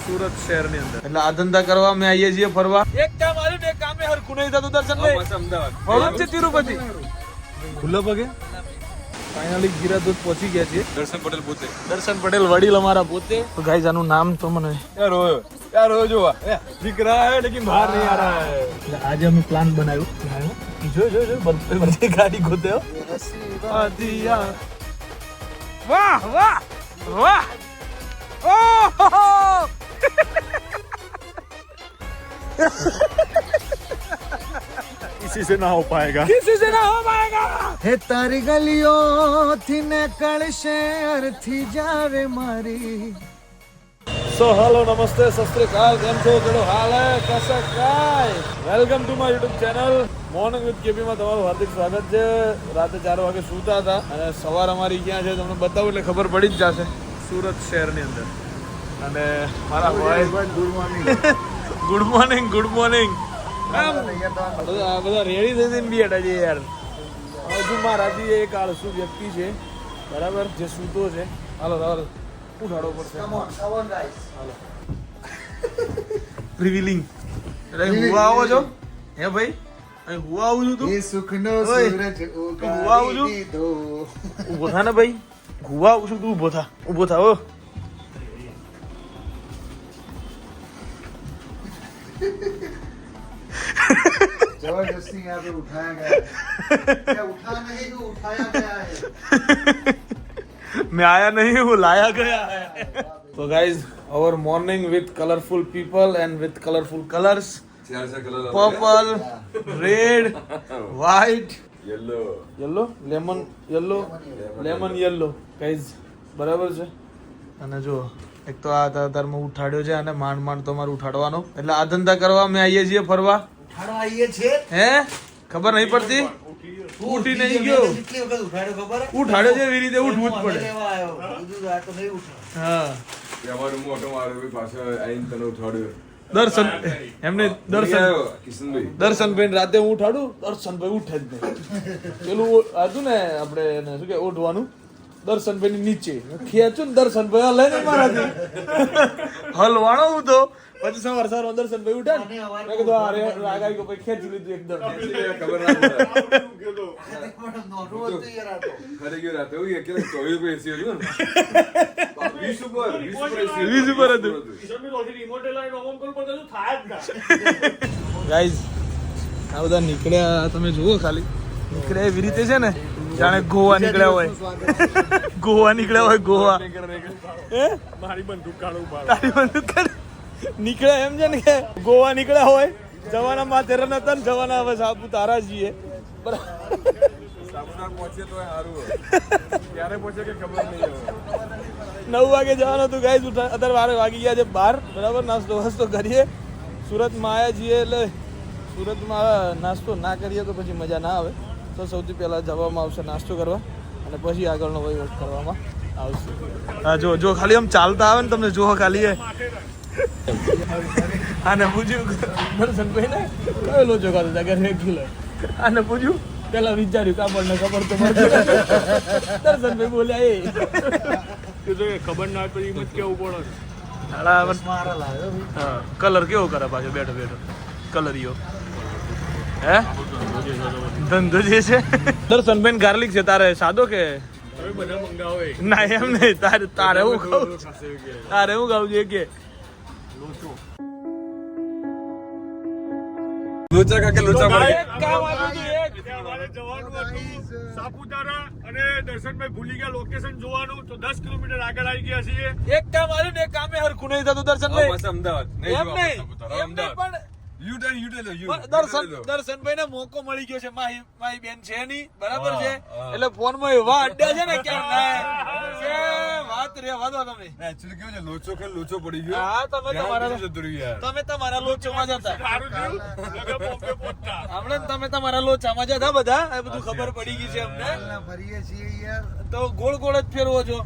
સુરત શહેરની અંદર એટલે આ ધંધા કરવા અમે આવીએ છીએ ફરવા. એક કામ આવ્યું ને એક કામે હરખું નહીં થતું. દર્શન અમદાવાદ છે તિરુપતિ ખુલ્લો પગે ફાઇનલી ગીરાદૂત પહોંચી ગયા છીએ. દર્શન પટેલ વડીલ અમારા પોતે. તો ગાઈસ આનું નામ તો મને यार हो जो दिख रहा है लेकिन बाहर नहीं आ रहा है. આજે અમે પ્લાન બનાવ્યું. જો બધી ગાડી ગોતે હો. વાહ વાહ વાહ ઓહ किसी से ना हो पाएगा. किसी से ना हो पाएगा. હે તારી ગલીઓ થી નીકળશે અરથી જાવે મારી. સો હેલો નમસ્તે સત શ્રી અકાલ. કેમ છો? કેવો હાલ હે? कैसा काय? Welcome to my YouTube channel morning with KP માં તમારું હાર્દિક સ્વાગત છે. રાતે 4 વાગે સૂતા હતા અને સવાર અમારી ક્યાં છે તમને બતાવું એટલે ખબર પડી જ જશે. સુરત શહેરની અંદર. અને મારા ભાઈ ગુડ મોર્નિંગ ગુડ મોર્નિંગ. બધા રેડી થઈ જઈને બેઠા છે યાર. હજુ મારાથી એક આળસુ વ્યક્તિ છે બરાબર જે સૂતો છે. હાલો હાલો ઉઠાડો પડશે. હાલો પ્રિવિલિંગ એટલે હું આવો છો હે ભાઈ? અહીં હું આવું છું તું એ સુખનો ઓય, સૂરજ હું આવું છું. ઉગાડી દીધો. ઊભો થા ને ભાઈ. હું આવું છું તું ઊભો થા. ઊભો થા હો. जबरदस्ती यहाँ पे उठाया गया है. ये उठा नहीं तो उठाया गया है. मैं आया नहीं हूँ लाया गया है. तो guys our morning with colorful people and with colorful colors. Purple, red, white, yellow, lemon yellow. Guys બરાબર છે. અને જો એક તો આ તારમાં ઉઠાડ્યો છે અને માંડ તમારે ઉઠાડવાનો એટલે આ ધંધા કરવા અમે આવીએ છીએ ફરવા. ઉઠાડવા આવીએ છે. હે ખબર નહીં પડતી? ઉઠી નહીં ગયો. કેટલી વખત ઉઠાડ્યો ખબર હે? ઉઠાડ્યો છે એવી રીતે ઉઠવું જ પડે. લેવા આવ્યો. કીધું આ તો નહીં ઉઠાડો. હા અમારું મોટો મારો પાછો આઈને તને ઉઠાડ્યો. દર્શન એમને કિશનભાઈ દર્શનભાઈ રાતે હું ઉઠાડું. દર્શનભાઈ ઉઠે જ નહીં. પેલું હતું ને આપણે એને શું કે ઓઢવાનું દર્શનભાઈ ની નીચે ખેંચું ને દર્શનભાઈ હલે નહીં મારાથી. હલવાણો હું તો પછી સવાર દર્શનભાઈ ઉઠે ને મેં કીધું અરે રાગાઈ ગયો પછી ખેંચી લીધું એકદમ. ખબર ના પડે. પણ નોટું હતું યાર આ તો. ખરે ગયો રાતે હું કે 24 રૂપિયા એસી હતું ને 20 ઉપર હતું. ગાઈઝ આ બધા નીકળ્યા તમે જુઓ ખાલી નીકળ્યા એવી રીતે છે ને જાણે ગોવા નીકળ્યા હોય. ગોવા નીકળ્યા હોય ગોવા. હે મારી બંદૂક કાઢું તારી બંદૂક કાઢ. નીકળ્યા એમ છે ને કે ગોવા નીકળ્યા હોય. જવાના માથેરન હતા ને જવાના હવે સાપુતારા છીએ બરાબર. સાપુતારા પહોંચે તો સારું. ક્યારે પહોંચે કે ખબર નહીં હવે. 9 વાગે જવાનું હતું ગાઈઝ. અત્યારે 12 વાગી ગયા છે 12 બરાબર. નાસ્તો વાસ્તો કરીએ. સુરતમાં આવ્યા છીએ એટલે સુરતમાં નાસ્તો ના કરીએ તો પછી મજા ના આવે. તો સૌથી પહેલાં જવામાં આવશે નાસ્તો કરવા અને પછી આગળનો વહીવટ કરવામાં આવશે. હા જો ખાલી આમ ચાલતા આવે ને તમને જો ખાલી આને પૂછ્યું દર્શનભાઈ ને કયો લોચો ખાતો હતા કે રેગ્યુલર. આને પૂછ્યું પેલા વિચાર્યું કાપડ ખબર તો પડે. દર્શનભાઈ બોલ્યા એ ખબર ના પડી એમ જ કેવું પડે. મારા લાવ્યો ભાઈ. હા કલર કેવો કરે પાછો બેઠો બેઠો કલરિયો. હે ધંધો જે છે. દર્શનભાઈ ગાર્લિક છે તારે સાદો કે બધા મંગાવે ના એમ નહીં તારે એવું કહું. તારે એવું કહું છે કે લોચા કાકે લોચા પડે. એક કામ આવ્યું હતું, એક અમારે જવાનું હતું સાપુતારા અને દર્શનભાઈ ભૂલી ગયા લોકેશન જોવાનું તો 10 કિલોમીટર આગળ આવી ગયા છીએ. એક કામ આવ્યું ને એક કામે હરખું નહીં થતું. દર્શનભાઈ અમદાવાદ એમ નહીં પણ દર્શનભાઈ ને મોકો મળી ગયો છે. મારી બેન છે નહીં બરાબર છે એટલે ફોન માં એવા અડ્ડા છે ને ક્યાં વાત રેવા દો તમે. એકચ્યુઅલી કેવું છે લોચો કે લોચો પડી ગયો. હા તમે તમારા લોચોમાં જતા હમણે તમે તમારા લોચામાં જતા બધા આ બધું ખબર પડી ગઈ છે અમને. ફરીએ છીએ યાર. તો ગોળ ગોળ જ ફેરવો છો.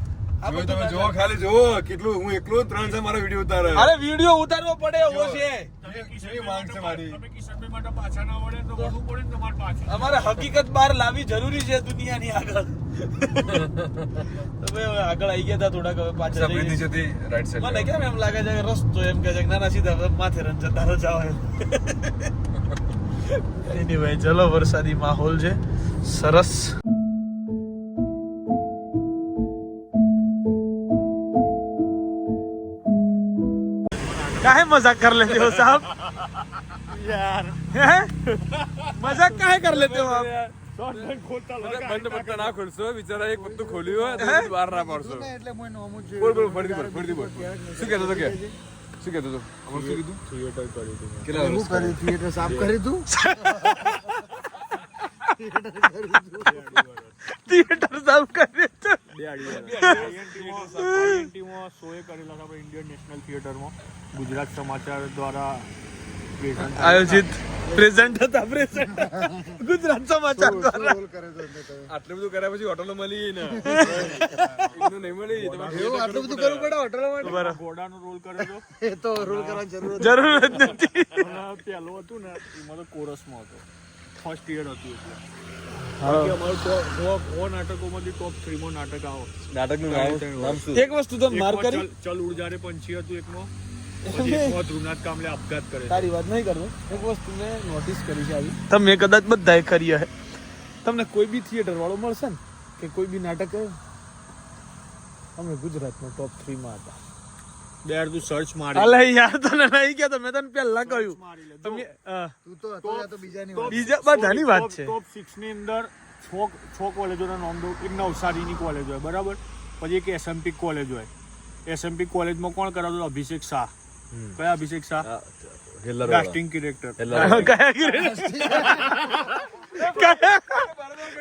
આ બધું તમે જોવો ખાલી જોવો કેટલું હું એકલો 3 મારા વિડીયો ઉતારે. અરે વિડીયો ઉતારવો પડે એવો છે. તમે કિશનભાઈ માટે પાછા ના વળે તો વળવું પડે ને તમારે પાછું. અમારે હકીકત બહાર લાવવી જરૂરી છે દુનિયાની આગળ. તો ભાઈ હવે આગળ આવી ગયા હતા થોડાક, હવે પાછળ જઈએ છીએ. મને કેમ એમ લાગે છે કે રસ્તો એમ કે છે કે નાના સીધા માથેરન જતા રજાવ એમ. કઈ નહીં ભાઈ, ચલો વરસાદી માહોલ છે સરસ. काहे मजाक कर लेते हो साहब यार? मजाक काहे कर लेते हो आप? બંધ પત્તા ના ખોલશો, બિચારા એક પત્તું ખોલ્યું હોય તો બહાર ના પાડશો. એટલે મને નોમું જ બોલ બોલ, ફરીથી બોલ. શું કહેતો હતો કે શું કહેતો હતો? અમાર શું કીધું? કેટલા શું વર્ષ કર્યું? થિયેટર સાફ કરી તું? थिएटर साफ कर रहे थे. ઇન્ડિયન નેશનલ થિયેટરમાં ગુજરાત સમાચાર દ્વારા आयोजित प्रेजेंट था प्रेजेंट गुजरात समाचार द्वारा. રોલ કરે તો એટલે તમે. આટલું બધું કર્યા પછી હોટલો મળી ને એટલું નહીં મળી. તમારે એવું આટલું બધું કરવું પડે હોટલો માટે? બરાબર. ઘોડાનો રોલ કર્યો એ તો રોલ કરવાની જરૂર જરૂર જ નથી. હતો પહેલો હતું ને એમાં તો કોરસમાં હતો, ફર્સ્ટ યર હતું એટલે. બાકી અમારું સો નાટકોમાંથી ટોપ 3 માં નાટક આવો. નાટકનું નામ શું? એક વસ્તુ તો માર કરી ચલ ઉડજારે પંછી હતું એકમાં, પછી એકમાં ધ્રુવનાથ કામલે આપઘાત કરે. તારી વાત નહીં કરતો. એક વસ્તુ મેં નોટિસ કરી છે આવી, તમે કદાચ બધાએ કરી હશે. તમને કોઈ બી થિયેટર વાળો મળશે ને કે કોઈ બી નાટક કર્યું, અમે ગુજરાતમાં ટોપ 3 માં હતા. બેર તું સર્ચ મારી અલે યાર તને નહીં કહેતો, મેં તને પહેલા કહ્યું. મારી લે. તમે તું તો હતો યા તો બીજાની વાત. બીજા બધાની વાત છે. ટોપ 6 ની અંદર છ કોલેજોના નામ દઉં. એક નવસારીની કોલેજ હોય બરાબર, પછી એક એસએમપી કોલેજ હોય. એસએમપી કોલેજમાં કોણ કરાવતો? અભિષેક શાહ. કયા અભિષેક શાહ? Casting director. કયા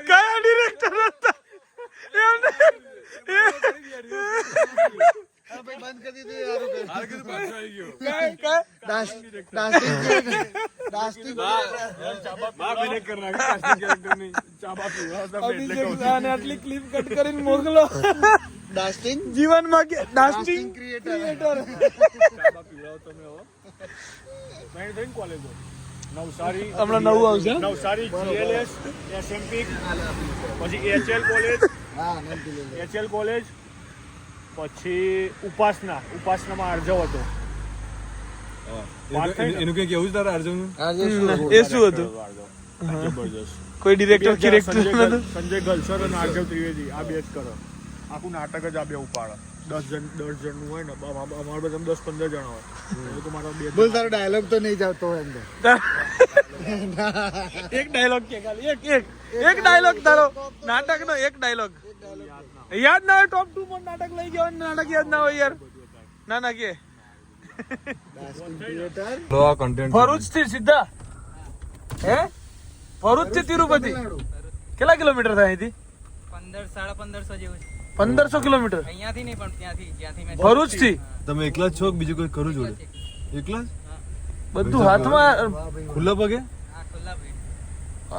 કયા ડિરેક્ટર હતા એમને? હા ભાઈ, બંધ કરી દીધું યાર. કયા અભિષેક શાહને આટલી ક્લિપ કટ કરીને મોકલો. ડાસ્ટિંગ જીવનમાં કે ડાસ્ટિંગ ક્રિએટર. કોલેજો નવસારી, હમણાં નવું આવશે. નવસારી GLS, એસએમપી, પછી એચએલ કોલેજ, હા, નથી લેવું. એચએલ કોલેજ, પછી ઉપાસનામાં આર્જવ હતો. એનું કઈ કેવું છે તારે અર્જુન? આજે શું? એ શું હતું? જબરજસ્ત. કોઈ ડિરેક્ટર કિરેક્ટર સંજય ગલસર અને આર્જવ ત્રિવેદી આ બે જ કરો. આખું નાટક જ આ બે ઉપાડે. 10 જણનું હોય ને, અમારે બધા 10-15 જણા હોય. એ તો મારા બે બોલ, તારો ડાયલોગ તો નહીં જાવતો હોય અંદર. એક ડાયલોગ કે ખાલી એક ડાયલોગ તારો નાટકનો એક ડાયલોગ યાદ ના હોય. ટોપ 2 માં નાટક લઈ ગયો અને નાટક યાદ ના હોય યાર. ના કે ડાસ્ટિંગ ક્રિએટર. લો આ કન્ટેન્ટ ભરૂચ થી સીધા હે ભરૂચ થી તિરુપતિ કેટલા કિલોમીટર થાય અહીંથી? 1500-1550 જેવું છે. 1500 કિલોમીટર અહીંયાથી નહીં પણ ત્યાંથી જ્યાંથી મેં ભરૂચ થી. તમે એકલા જ છો કે બીજું કોઈ કરું જોડે? એકલા જ? બધું હાથમાં. ખુલ્લા પગે? હા ખુલ્લા પેટ.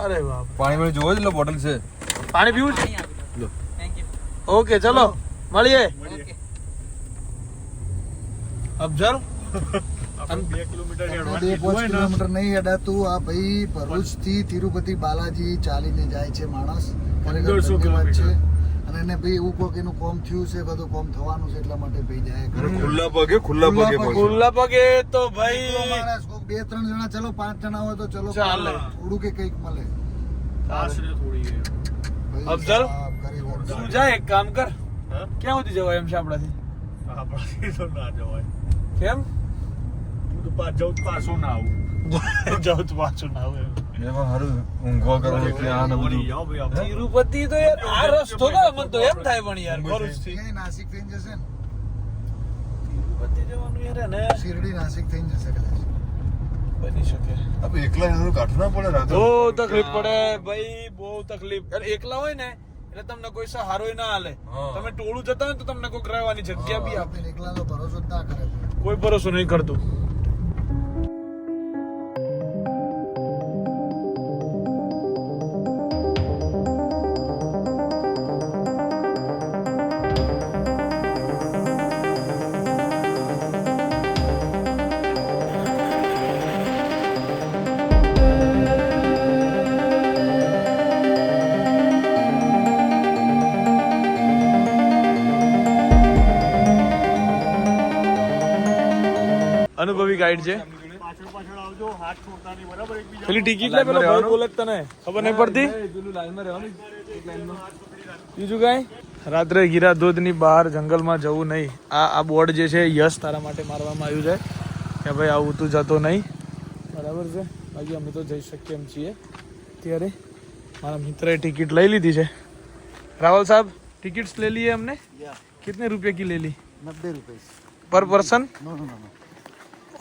અરે બાપ, પાણી વાળી જોવો જ લો, બોટલ છે. પાણી પીવું છે? અહીં આપી દો. Thank you. ઓકે ચલો મળીએ. ઓકે. અફઝલ 2 કિલોમીટર બે હેડવાનું 5 કિલોમીટર નહીં અડાતું. આ ભાઈ ભરૂચ થી તિરુપતિ બાલાજી ચાલીને જાય છે માણસ. ખરેખર 1500 ધન્યવાદ છે. કિલોમીટર. અને એને ભાઈ એવું કહો કે એનું કોમ થયું છે, બધું કોમ થવાનું છે, એટલા માટે ભાઈ જાય. ખુલ્લા પગે પહોંચો. ખુલ્લા પગે તો ભાઈ એટલો માણસ, કોક 2-3 જણા, ચલો 5 જણા હોય તો ચલો ચાલે. થોડું કે કંઈક મળે. આશરે થોડી ભાઈ અફઝલ? સાહેબ, ખરેખર. તું જા એક કામ કર. હા? ક્યાં સુધી જવાય એમ છે આપણાથી? આપણાથી તો ના જવાય. કેમ હું તો જાઉં તો પાછો ના આવું. જાઉં તો પાછું ના આવે. એમાં હારું ઊંઘવા કરો એટલે આ ને બધું. વળી જાઓ ભાઈ આપણે. તિરુપતિ તો યાર આ રસ્તો તો મને તો એમ થાય પણ યાર ભરૂચ થી ક્યાંય નાસિક થઈને જશે ને, તિરુપતિ જવાનું યાર ને શિરડી નાસિક થઈને જશે કદાચ. બની શકે. આપણે એકલા જવાનું કાઢવું ના પડે રાતે. બહુ તકલીફ પડે ભાઈ, બહુ તકલીફ. અરે એકલા હોય ને એટલે તમને કોઈ સહારો ના હાલે. હા. તમે ટોળું જતા હોય ને તો તમને કોઈ રહેવાની જગ્યા બી આપે. આપણે એકલાનો ભરોસો જ ના કરે. કોઈ ભરોસો નહીં કરતું. અનુભવી ગાઈડ છે. પાછળ પાછળ આવજો, હાથ છોડતા નહીં, બરાબર? એકબીજા પેલી ટિકિટ લે, પેલો ભાઈ બોલે તને ખબર નહીં પડતી. પેલું લાઈનમાં રહેવાનું એક લાઈનમાં. બીજું કાંઈ? રાત્રે ગીરા ધોધની બહાર જંગલમાં જવું નહીં. આ બોર્ડ જે છે યશ તારા માટે મારવામાં આવ્યું છે કે ભાઈ આવું તું જતો નહીં, બરાબર છે. બાકી અમે તો જઈ શકીએ એમ છીએ. અત્યારે મારા મિત્રએ ટિકિટ લઈ લીધી છે. રાहुल साहब टिकट्स ले लिए हमने. कितने रुपए की ले ली? 90 रुपए. Per person? No no no no.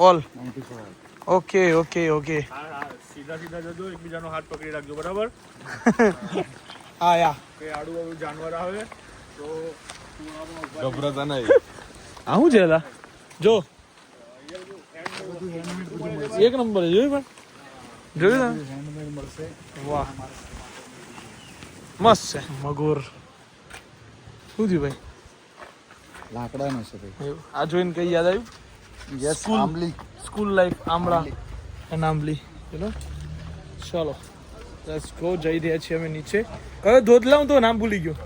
All? 95. Okay okay okay. હા, સીધા સીધા જજો, એકબીજાનો હાથ પકડી રાખજો, બરાબર? आया. કે આડું આડું જાનવર આવે તો ગભરાતા નહીં. આવું છે એલા જો એક નંબર છે. જોયું પણ જોયું તમે? હેન્ડમેડ મળશે. વાહ મસ્ત છે. મગોર શું થયું ભાઈ? લાકડાનો છે ભાઈ. એવું. આ જોઈને કઈ યાદ આવ્યું? Yes, school. આંબલી. સ્કૂલ લાઈફ આમળા એન્ડ આંબલી. ચલો ચલો લેટ્સ ગો. જઈ રહ્યા છીએ અમે નીચે. કયો ધોધ લાવું તો નામ ભૂલી ગયો.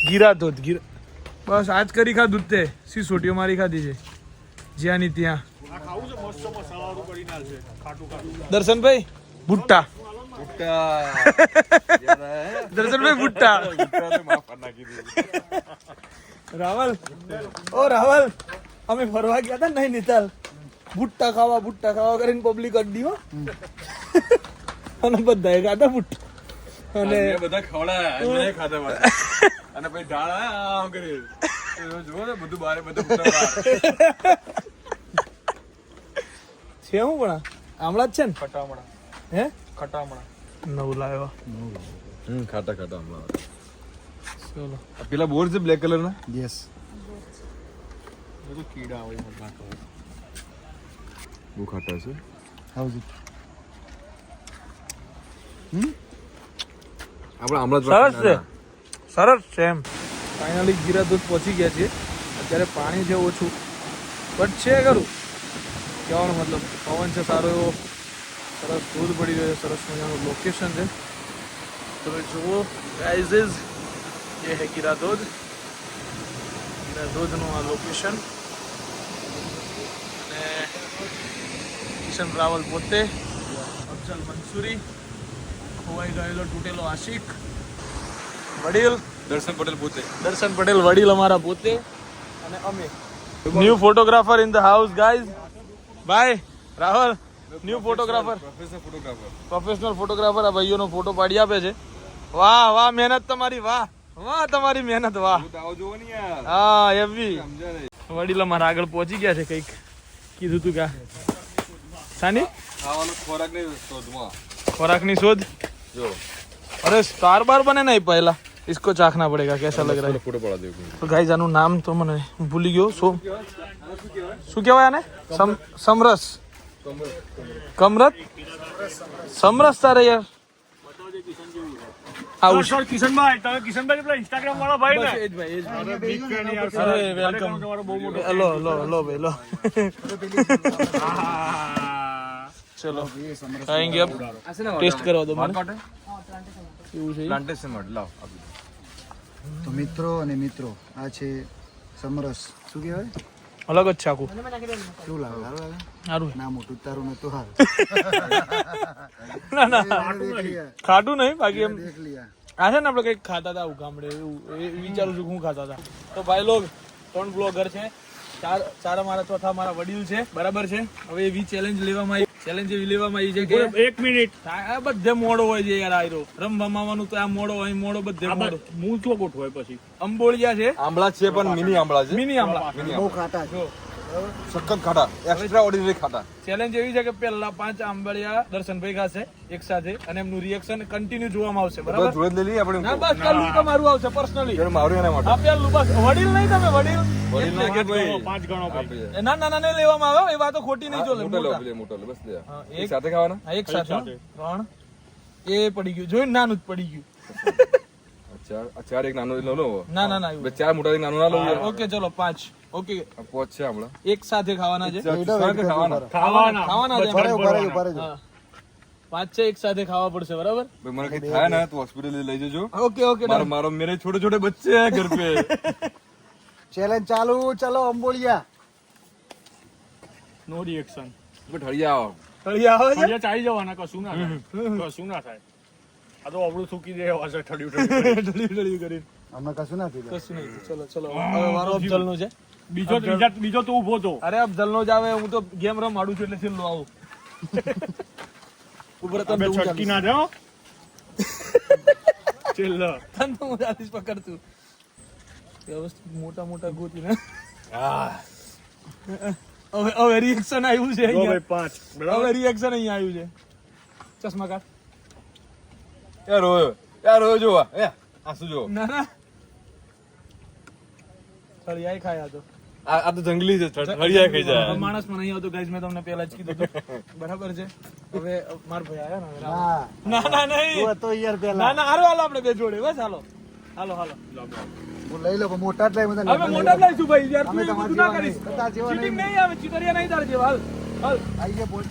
ગીરા ધોધ. ગીરા બસ આજ કરી ખાધું જ તે. સિસોટીઓ મારી ખાધી છે જ્યાંની ત્યાં. આ ખાવું છે, મસ્ત મસાલાવાળું કરીને આવશે, ખાટું ખાટું. દર્શનભાઈ ભુટ્ટા. દર્શનભાઈ ભુટ્ટા. રાવલ ઓ રાવલ, અમે ફરવા ગયા હતા નૈનીતાલ. ભુટ્ટા ખાવા કરીને પબ્લિક અડ્ડી હો. અને બધાએ ખાધા ભુટ્ટા. અને બધા ખવડાયા મેં ખાધા પાછા. અને પછી ઢાળ આમ કરી જુઓ ને બધું બારે બધું છે હું પણ આમળા જ છે ને? ખટામણા હે ખટામણા નવું લાવ્યો. ખાટા ખાટા હમણાં. ચલો પેલા બોર છે બ્લેક કલર ના યસ. બધું કીડા હોય એમાં ઘાટો હોય. બહુ ખાટા છે. House it. આપણે હમણાં સરસ છે, સરસ છે એમ. ફાઇનલી ગીરા ધોધ પહોંચી ગયા છીએ. અત્યારે પાણી છે ઓછું બટ છે ખરું. કહેવાનો મતલબ પવન છે સારો એવો, સરસ ધોધ પડી રહ્યો છે, સરસ મજાનું લોકેશન છે. તમે જુઓ ગાઈઝ, ये है ગીરા ધોધ. ગીરા ધોધનું આ લોકેશન. અને કિશન રાવલ પોતે, અફઝલ મંસૂરી, ખોવાઈ ગયેલો તૂટેલો આશિક, વડીલ દર્શન પટેલ પોતે. દર્શન પટેલ વડીલ અમારા પોતે, અને અમે new photographer in the house guys. By Rahul, new photographer, professional photographer. આ ભાઈઓનો ફોટો પાડી આપે છે. વાહ વાહ, મહેનત તમારી, વાહ વાહ તમારી મહેનત, વાહ. હા એવી. વડીલ અમારા આગળ પહોંચી ગયા છે. કંઈક કીધું તું કા સાની ખાવાનો ખોરાક નહીં શોધમાં. ખોરાકની શોધ. જો અરે સ્ટાર બાર બને નહીં પહેલા, इसको चाखना पड़ेगा कैसा लग रहा है. ફોટો પડા દેવું. તો ગાઈઝ આનું નામ તો મને ભૂલી ગયો. શું કહેવાય આને? સમરસ, કમરત, સમરસ તારે યાર. આવું સર કિશનભાઈ, તમે કિશનભાઈ પેલા ઇન્સ્ટાગ્રામ વાળા ભાઈ ને? એ જ ભાઈ, એ જ ભાઈ. big fan યાર, sir. અરે વેલકમ. તમારો બહુ મોટો લો લો લો ભાઈ લો. ચલો ખાएंगे अब. ટેસ્ટ કરવા દો મને. એવું છે. પ્લાન્ટેશન માટે લાવ. તો મિત્રો અને મિત્રો, આ છે સમરસ. શું કહેવાય? અલગ જ છે આખું. શું લાગે? સારું લાગે? સારું. ના, મોટું તારું નતું હારું. ના ના દેખ લિયા, ખાટું નહીં, બાકી એમ દેખ લિયા. આ છે ને આપણે કંઈક ખાતા હતા ગામડે, એવું એ વિચારું છું કે હું ખાતા હતા. તો ભાઈ લોગ 3 બ્લોગર છે, ચાર અમારા, ચોથા મારા વડીલ છે, બરાબર છે. હવે એવી ચેલેન્જ લેવામાં આવી, ચેલેન્જ એવી લેવામાં આવી છે કે એક મિનિટ, આ બધે મોડો હોય છે યાર. આયરો રમવા માવાનું તો આ મોડો હોય, મોડો બધે મોડો. હું ચો ગોઠવાય પછી અંબોળિયા છે, આંબળા છે પણ મિની આંબળા છે. મિની આમળા. બહુ ખાટા છે. સખત ખાટા, એક્સ્ટ્રા ઓર્ડિનરી ખાટા. ચેલેન્જ એવી છે કે પહેલા 5 આંબળિયા દર્શનભાઈ ખાશે એક સાથે, અને એમનું રિએક્શન કન્ટિન્યુ જોવામાં આવશે, બધા બરાબર? જોડે લઈ લઈએ આપણે. ના બસ પેલું તમારું આવશે પર્સનલી. જેને મારું એના માટે. આ પેલું બસ. વડીલ નહીં તમે, વડીલ. વડીલ ના કે ભાઈ. 5 ગણો ભાઈ. એ ના ના ના નહીં લેવામાં આવે, એ વાતો ખોટી નહીં ચાલે. મોટો લો, મોટા. પેલે મોટો લો, બસ લે. હા, એક સાથે ખાવાના. હા, એક સાથે સાથે. 3 એ પડી ગયું, જોઈને નાનું જ પડી ગયું. ચાર એક નાનો લો. ના ના ના બે ચાર મોટા એક નાનું ના લો. ઓકે ચલો 5. ઓકે આ પોચ છે આંબળા. એક સાથે ખાવાના છે. ખાવાના. ખાવાના છે. ઉભા રહેજો, ઉભા રહેજો. હા. 5 છે એક સાથે ખાવા પડશે, બરાબર? ભાઈ મને કઈ થાય ને તો હોસ્પિટલ લઈ જજો. ઓકે ઓકે મારો મેરે छोटे छोटे बच्चे हैं घर पे. ચેલેન્જ ચાલુ. ચલો અંબોળિયા. નો રિએક્શન. ઠળિયા આવો. તળિયા આવે છે અહીંયા ચાલી જવાના, કશું ના થાય, કશું ના થાય. આ તો આપણું થૂકી દે હશે ઠળિયું ઢળ્યું કરીને અમે કશું ના થયું કશું નહીં. ચલો ચલો હવે મારો અફઝલનો છે. બીજો તો ઊભો તો. અરે અફઝલનો જ આવે. હું તો ગેમ રમાડું છું એટલે છેલ્લો આવું. ઉપર તને હું છટકી ના જાઓ. છેલ્લો તને હું ચાલીસ પકડતું વ્યવસ્થિત મોટા મોટા ગોતીને હવે રિએક્શન આવ્યું છે જો ભાઈ અહીંયા. 5 બરાબર. હવે રિએક્શન અહીંયા આવ્યું છે. ચશ્મા કાઢ. યાર રોયો જોવા આંસુ જો. ના ના તળિયાએ ખાયા તો આ તો જંગલી છે, ઠળિયા ખાઈ જાય. માણસ પણ નહીં આવતો ગાઈસ, મેં તમને પહેલા જ કીધું હતું. બરાબર છે. હવે માર ભાઈ આયા ને હવે. હા ના ના નહીં તું હતો યાર ના પેલા ના હાલો હાલો આપણે બે જોડે બસ હાલો હાલો હાલો. હું લઈ લો પણ મોટા જ લઈ બધા હવે મોટા જ લઈશું ભાઈ યાર. અમે તું એવું તમારા બધું ના જેવા કરીશ. નહીં. બધા જેવા ચીટિંગ નહીં. નહીં આવે, ચીટરિયા નહીં તાર જેવા. હાલ હાલ. આઈ ગયા બોલ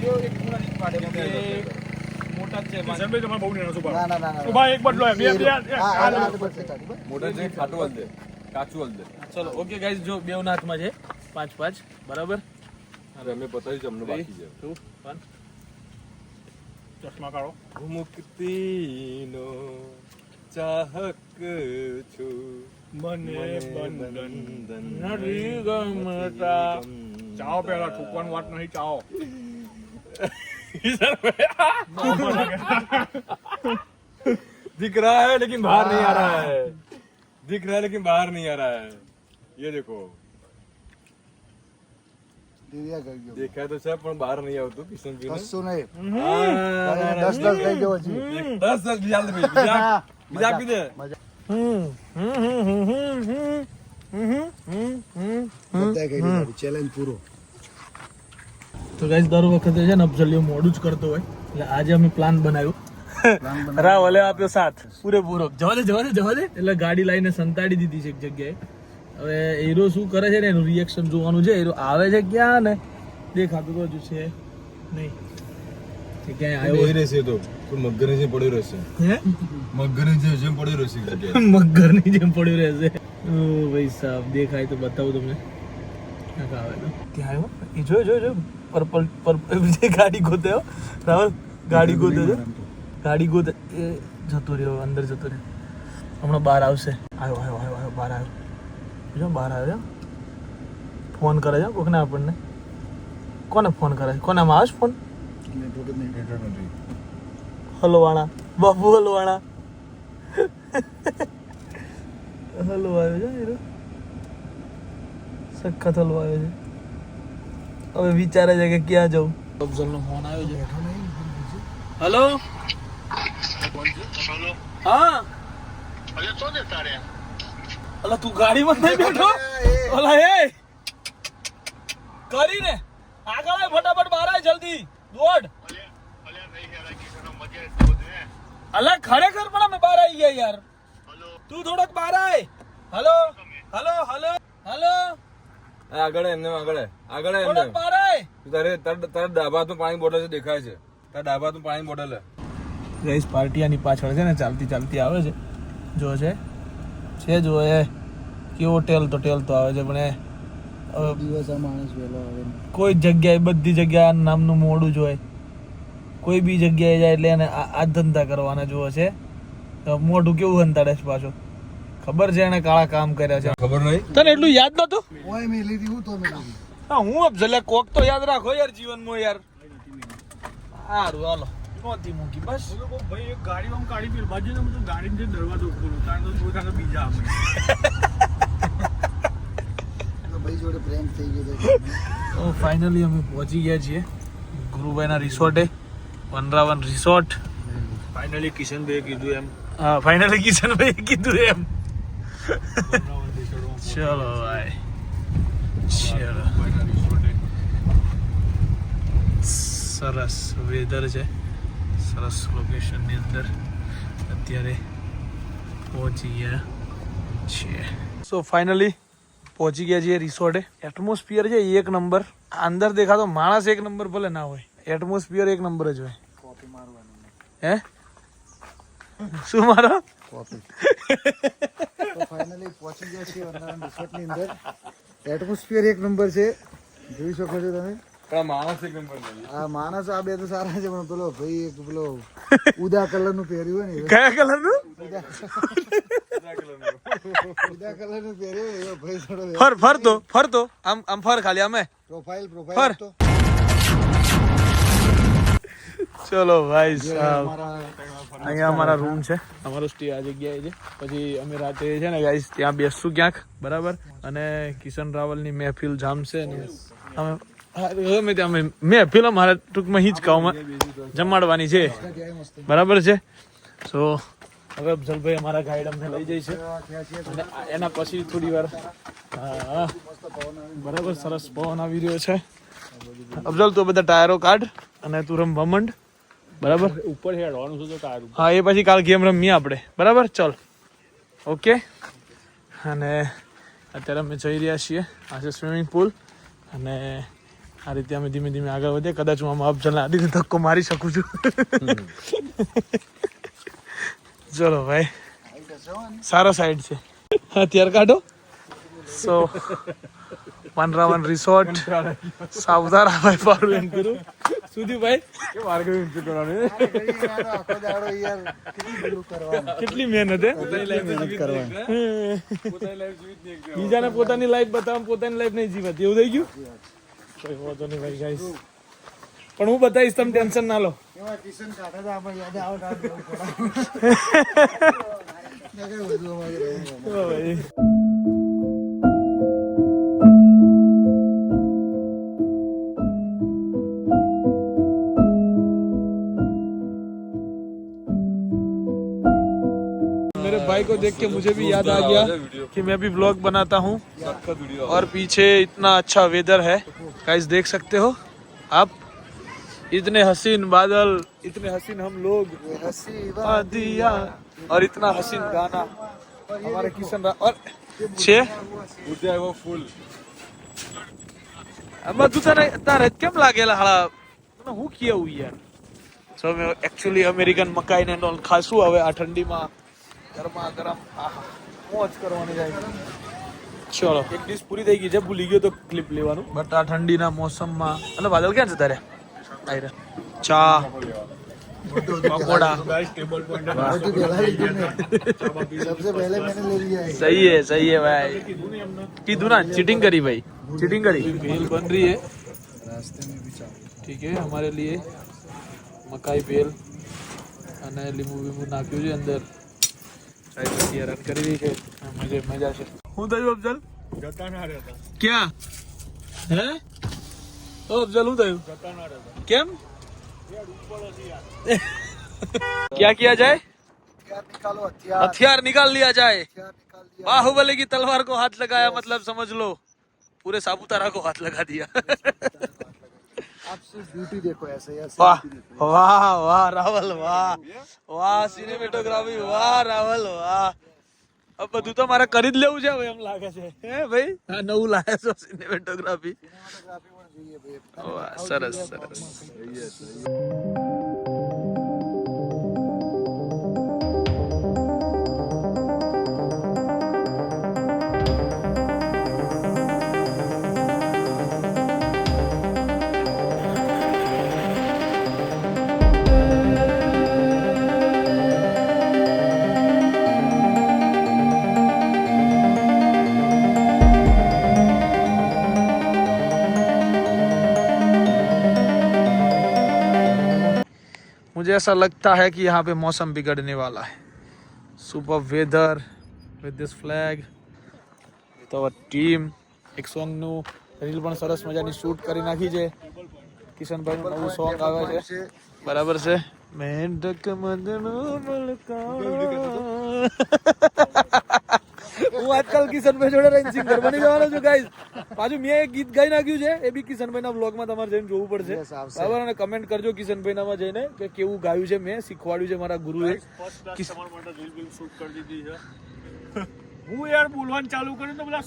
જો એક પૂરા નહીં પાડે કે મોટા જ છે પાંચ. કિશનભાઈ તમારે બહુ નાનો છો ના ના ના ના ઉભા એક બદલો એમ. હા હા બસ કાઢી બસ મોટા છે ખાટું હલ દે, કાચું હલ દે. ચલો ઓકે ગાઈસ, જો બેવના હાથમાં છે 5-5 બરાબર. અરે અમે પતાવી છે, અમને બાકી છે. 2 1 ચશ્મા કાઢો. હું મુક્તિનો ચાહક છું, મને બંધન નથી ગમતા. ચાઓ પેલા ઠૂકવાની વાત નહીં. ચાઓ दिख रहा है लेकिन बाहर नहीं आ रहा है, दिख रहा है लेकिन बाहर नहीं आ रहा है. ये देखो, દિવ્યા કરી ગયો देखा तो है પણ બહાર નહીં આવતું કિશનભાઈ ને. કશું નહીં હા, 10 લઈ જાઓ હજી 10 બીજા લે, બીજા આપી દે. બધાય કરી દીધું ચેલેન્જ પૂરો તો ગાઈસ દર વખતે છે ને અફઝલિયો મોડું જ કરતો હોય એટલે આજે અમે પ્લાન બનાવ્યો. રાવલે આપ્યો સાથ પૂરેપૂરો. જવા દે એટલે ગાડી લાવીને સંતાડી દીધી છે એક જગ્યાએ. હવે હીરો શું કરે છે ને એનું રિએક્શન જોવાનું છે. હીરો આવે છે ક્યાં ને દેખાતું તો હજુ છે નહીં કે ક્યાંય આવ્યો એ રહેશે તો મગર ની જેમ પડ્યો રહેશે, હે મગર ની જેમ પડ્યો રહેશે જગ્યાએ. મગરની જેમ પડ્યું રહેશે. ઓ ભાઈ સાહેબ દેખાય તો બતાવું તમને. ક્યાંક આવે તો ત્યાં આવ્યો. એ જો પર્પલ જે ગાડી ગોતે હો રાહુલ, ગાડી ગોતે છે, ગાડી ગોતે. એ જતો રહ્યો, અંદર જતો રહ્યો. હમણાં બહાર આવશે. આવ્યો બહાર આવ્યો. જો બહાર આવ્યો. ફોન કરે છે કોકને આપણને. કોને ફોન કરે છે? કોનામાં આવે છે ફોન? હલવાણા બાબુ હલવાણા. હલવો આવ્યો છે હીરો, સખત હલવો આવ્યો છે. હવે વિચારે છે કે ક્યાં જવું. અફઝલનો ફોન આવ્યો છે. હેલો હા. અલા તું ગાડીમાં નહીં બેઠો? અલા એ કરીને આગળ આવ, ફટાફટ બહાર આવ, જલ્દી દોડ. અલા ખરેખર પણ અમે બહાર આવી ગયા યાર. તું થોડોક બહાર આય. હલો હલો હલો હલો આગળ એમને આગળ એમને થોડોક બહાર આય. તારા ડાબા હાથમાં પાણી બોટલ છે, દેખાય છે. તારા ડાબા હાથમાં પાણી બોટલ છે. ગાઈસ પાર્ટી આની પાછળ છે ને ચાલતી આવે છે. જો છે જો એ કેવો ટેલતો આવે છે. પણ એ દિવસ આ માણસ વહેલો આવે કોઈ જગ્યાએ બધી જગ્યાએ નામનું મોડું જ હોય. કોઈ બી જગ્યાએ જાય એટલે એને આ ધંધા કરવાના જોવે છે. મોઢું કેવું હંતાડે છે પાછો. ખબર છે એને કાળા કામ કર્યા છે. ખબર નહીં તને એટલું યાદ નતું? ઓય મેં લીધી હું તો મેં લીધી હા હું અફઝલે કોક તો યાદ રાખો યાર જીવનમાં યાર. સારું હાલો નહોતી મૂકી બસ. ભાઈ એક ગાડી આમ કાઢી પી બાજુ ને બધું ગાડી જે દરવાજો ખોલો તારે તો બીજા આપણે તો ભાઈ જોડે પ્રેમ થઈ ગયો છે. તો ફાઇનલી અમે પહોંચી ગયા છીએ ગુરુભાઈના રિસોર્ટે, વનરાવન રિસોર્ટ. ફાઇનલી કિશનભાઈએ કીધું એમ. હા ફાઇનલી કિશનભાઈએ કીધું એમ. ચલો ભાઈ ચલો. સરસ વેધર છે, સરસ લોકેશનની અંદર અત્યારે પહોંચી ગયા છીએ. સો ફાઇનલી પહોંચી ગયા છીએ રિસોર્ટે. એટમોસ્ફિયર છે એક નંબર. અંદર દેખાતો માણસ એક નંબર ભલે ના હોય, એટમોસ્ફિયર એક નંબર જ હોય. કોફી મારવાની હે શું મારો કોફી તો ફાઇનલી પહોંચી ગયા છીએ વરનાવન રિસોર્ટની અંદર. એટમોસ્ફિયર એક નંબર છે, જોઈ શકો છો તમે. પણ માણસ એક નંબર નહીં. આ માણસ આ બે તો સારા છે, પણ પેલો ભાઈ એક પેલો ઉદા કલર નું પહેર્યું હોય ને, કયા કલર નું? ઉદા કલર નું પહેર્યું હોય એવો ભાઈ થોડો ફરતો આમ ફર ખાલી અમે. પ્રોફાઇલ ફર. તો ચલો ભાઈ સાહેબ, અમારા અહીંયા અમારા રૂમ છે, અમારો સ્ટે આ જગ્યાએ છે. પછી અમે રાતે છે ને ગાઈસ ત્યાં બેસશું ક્યાંક, બરાબર. અને કિશન રાવલની મહેફિલ જામશે ને અમે ગમે ત્યાં મહેફિલ અમારે ટૂંકમાં હિંચ કાવમાં જમાડવાની છે, બરાબર છે. સો હવે અફઝલભાઈ અમારા ગાઈડ અમને લઈ જાય છે અને એના પછી થોડી વાર બરાબર સરસ પવન આવી રહ્યો છે. અફઝલ તું બધા ટાયરો કાઢ અને તું રમવા માંડ, બરાબર. ઉપર હેડવાનું છે તો તારું. હા એ પછી કાલ ગેમ રમીએ આપણે, બરાબર. ચલ ઓકે. અને અત્યારે અમે જઈ રહ્યા છીએ, આ છે સ્વિમિંગ પુલ. અને આ રીતે અમે ધીમે ધીમે આગળ વધીએ. કદાચ હું આમાં અફઝલને આદિને ધક્કો મારી શકું છું. ચલો ભાઈ, સારો સાઈડ છે. અત્યારે કાઢો. સો વનરાવન રિસોર્ટ સાવધારા ભાઈ પારું એમ કરું સુધી ભાઈ કે મારે કઈ ઇન્ટરવ્યુ કરવાનું આખો દાડો યાર કેટલી પેલું કરવાનું. કેટલી મહેનત હે બીજાને પોતાની લાઈફ બતાવવા પોતાની લાઈફ નહીં જીવતી, એવું થઈ ગયું. કોઈ વાંધો નહીં ભાઈ ગાઈસ, પણ હું બતાવીશ, તમે ટેન્શન ના લો. એમાં કિશન કાઢે તો આપણે યાદ આવે બધું અમારે રહેવું. ભાઈ मेरे भाई को देख के मुझे भी याद आ गया कि मैं भी व्लॉग बनाता हूँ. और पीछे इतना अच्छा वेदर है गाइस, देख सकते हो आप. इतने हसीन बादल, इतने हसीन हम लोग, હસી दिया और इतना हसीन गाना हमारे किशन और छे ઉડે આવ્યો ફૂલ. બધું તને તારે કેમ લાગેલા હાળા તને હું કેવું યાર. સો મેં એકચ્યુઅલી અમેરિકન મકાઈને નોલ ખાશું હવે આ ઠંડીમાં ગરમા ગરમ મોજ કરવાની જાય. ચલો એક ડીશ પૂરી થઈ ગઈ છે, ભૂલી ગયો તો ક્લિપ લેવાનું. બટ આ ઠંડીના મોસમમાં અને વાદળ ક્યાં જતા રે આયરે ચા પકોડા સૌથી પહેલા લીધું ને, सबसे पहले मैंने ले लिया है. सही है भाई. पीधू ना, चीटिंग करी भाई, चीटिंग करी. भेल बन रही है रास्ते में भी चालू. ठीक है हमारे लिए મકાઈ ભેલ અને લીંબુ બીંબુ નાખ્યું છે અંદર. ચાય પત્તી રન કરી રહી છે, મજા છે. હું થયું અફઝલ? જતા ના રહેતા, ક્યાં હે ઓ અફઝલ હું થયું? જતા ના રહેતા. કેમ क्या किया जाए? हथियार निकालो, हथियार हथियार निकाल लिया जाए. हथियार निकाल दिया. बाहुबली की तलवार को हाथ लगाया मतलब समझ लो पूरे सापुतारा को हाथ लगा दिया. आप सिर्फ ब्यूटी देखो ऐसे यार. वाह वाह वाह रावल वाह વાહ સિનેમેટોગ્રાફી, વાહ રાવલ વાહ. अब બધું તો મારે કરી જ લેવું છે હવે એમ લાગે છે હે ભાઈ. આ નવું લાયા છો સિનેમેટોગ્રાફી. સિનેમેટોગ્રાફી પણ જોઈએ ભાઈ. વાહ સરસ સરસ. मुझे ऐसा लगता है कि यहाँ पे मौसम बिगड़ने वाला है. Super weather with this flag with our team. એક સોંગનું રીલ પણ સરસ મજાની શૂટ કરી નાખી છે. કિશનભાઈનું નવું સોંગ આવે છે, બરાબર છે. મેંઢક મદનો હું આજકાલ કિશનભાઈ જોડે રહીને સિંગર બની જવાનો છું ગાઈઝ. પાછું મેં એક ગીત ગાઈ નાખ્યું છે, એ બી કિશનભાઈના વ્લોગમાં તમારે જઈને જોવું પડશે, Yes, આવશે. બરાબર. અને કમેન્ટ કરજો કિશનભાઈનામાં જઈને કે કેવું ગાયું છે. મેં શીખવાડ્યું છે મારા ગુરુએ. ફર્સ્ટ ક્લાસ તમારા માટે રીલ બિલ શૂટ કરી દીધી છે. હું યાર બોલવાનું ચાલુ કરું તો બધા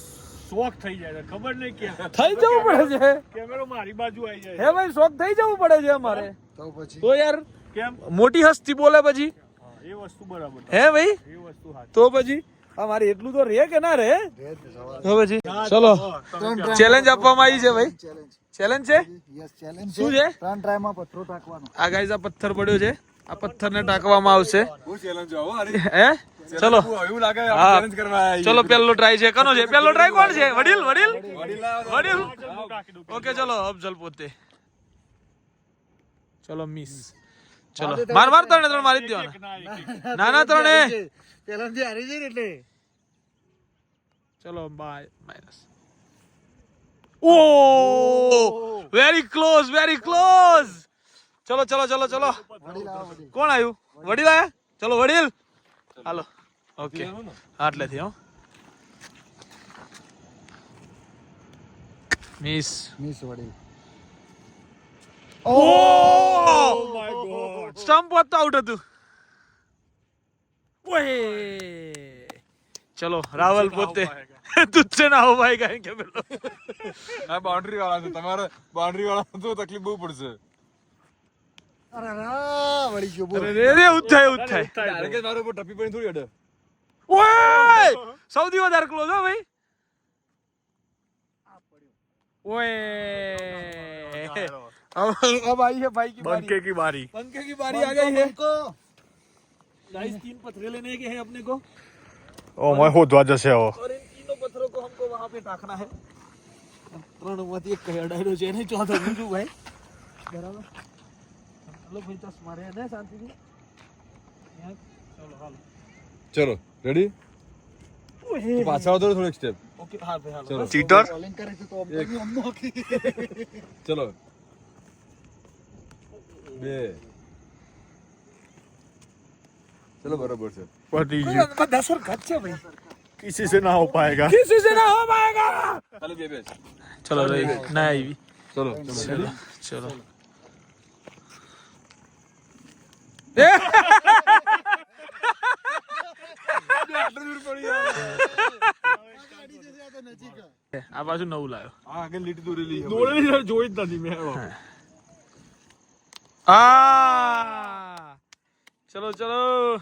શોખ થઈ જાય છે, ખબર નહીં કેમ. થઈ જવું પડે છે કેમેરો મારી બાજુ આવી જાય હે ભાઈ, શોખ થઈ જવું પડે છે અમારે તો પછી તો યાર. કેમ? મોટી હસ્તી બોલે પછી એ વસ્તુ બરાબર, હે ભાઈ, એ વસ્તુ સાચી. તો પછી મારે એટલું તો રે કે ના રે રેડ સવાલ હવે પછી ચલો ચેલેન્જ આપવામાં આવી છે ભાઈ ચેલેન્જ ચેલેન્જ છે યસ ચેલેન્જ શું છે 3 ટ્રાયમાં પથ્થરો ટાંકવાનો આ ગાઈઝ આ પથ્થર પડ્યો છે આ પથ્થરને ટાંકવામાં આવશે બહુ ચેલેન્જ આવો અરે હે ચલો એવું લાગે હા. ચેલેન્જ કરવા આવ્યા ચલો પહેલો ટ્રાય છે કનો છે પહેલો ટ્રાય કોણ છે વડીલ વડીલ વડીલ ઓકે ચલો અફઝલ પોતે ચલો મિસ ચલો માર ત્રણ મારી જ દેવાના ના ના ત્રણે ચેલેન્જ હારી જઈ એટલે ચલો bye minus oh very close ચલો ચલો ચલો ચલો વડી લાવો વડી કોણ આવ્યું વડીલ આયા ચલો વડીલ હાલો ઓકે આટલેથી હો મિસ મિસ વડી ઓ સ્ટમ્પ હોત તો આઉટ હતું ઓય ચલો રાવલ પોતે તુજસે ના હો ભાઈ કાંઈ કે પેલો આ બાઉન્ડ્રી વાળા છે તમારે બાઉન્ડ્રી વાળા તો તકલીફ બહુ પડશે અરે રા વડી ગયો બોલ અરે રે ઉઠાય ડાયરેક્ટ જ મારો ઉપર ટપી પડીને થોડી અડે ઓય સૌથી વધારે ક્લોઝ હો ભાઈ ઓય अब आई है भाई की બંકે કી બારી पंखे की बारी आ गई है को गाइस 3 पत्थरे लेने के हैं अपने को ઓ મોય હોદવા જશે હો और इन तीनों पत्थरों को हमको वहां पे टाकना है ત્રણ માંથી એક કયા ડાયરો છે નહીં ચોથો બીજું ભાઈ બરાબર ચલો ભાઈ તો મારે ને શાંતિથી ચલો હાલો ચલો રેડી ઓય પાછા આવતો થોડું સ્ટેપ ઓકે હા ભાઈ હાલો ચલો ચીટર બોલિંગ કરે છે તો અમને ચલો 2 ચલો બરાબર છે પતી ગયું બધા સરખત છે ભાઈ किसी से ना हो पाएगा किसी से ना हो पाएगा ચાલો 2 चलो भाई ना आई ચલો चलो चलो આ બાજુ નવું લાવ્યો આ આગળ લીટી દોરેલી છે દોડેલી જોઈ જ નથી મેં આ ચલો ચલો